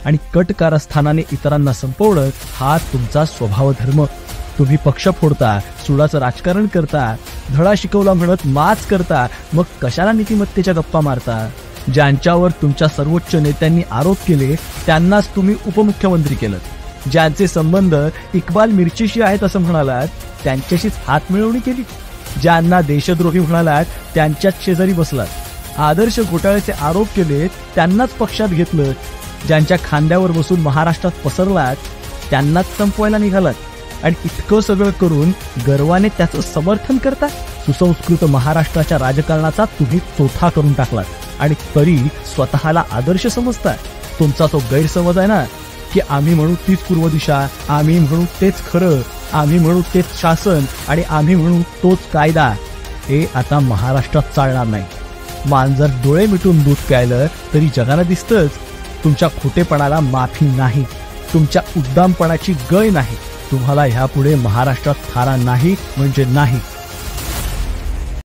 आणि कट कारस्थानाने इतरांना संपवणं हा तुमचा स्वभाव धर्म. तुम्ही पक्ष फोडता, सुडाचं राजकारण करता, धडा शिकवला म्हणत माच करता, मग कशाला नीतिमत्तेच्या गप्पा मारता? ज्यांच्यावर तुमच्या सर्वोच्च नेत्यांनी आरोप केले त्यांनाच तुम्ही उपमुख्यमंत्री केलं. ज्यांचे संबंध इक्बाल मिर्चीशी आहेत असं म्हणालात त्यांच्याशीच हात मिळवणी केली. ज्यांना देशद्रोही म्हणालात त्यांच्याच शेजारी बसलात. आदर्श घोटाळ्याचे आरोप केले त्यांनाच पक्षात घेतलं. ज्यांच्या खांद्यावर बसून महाराष्ट्रात पसरलात त्यांनाच संपवायला निघालात. आणि इतकं सगळं करून गर्वाने त्याचं समर्थन करता. सुसंस्कृत महाराष्ट्राच्या राजकारणाचा तुम्ही चोथा करून टाकलात आणि तरी स्वतःला आदर्श समजताय. तुमचा तो गैरसमज आहे ना की आम्ही म्हणू तीच पूर्व दिशा, आम्ही म्हणू तेच खरं, आम्ही म्हणू तेच शासन आणि आम्ही म्हणू तोच कायदा, हे आता महाराष्ट्रात चालणार नाही. मांजर डोळे मिटून दूध प्यायलं तरी जगाला दिसतंच. तुमच्या खोटेपणाला माफी नाही, तुमच्या उद्दामपणाची गय नाही. तुम्हाला ह्यापुढे महाराष्ट्रात थारा नाही म्हणजे नाही.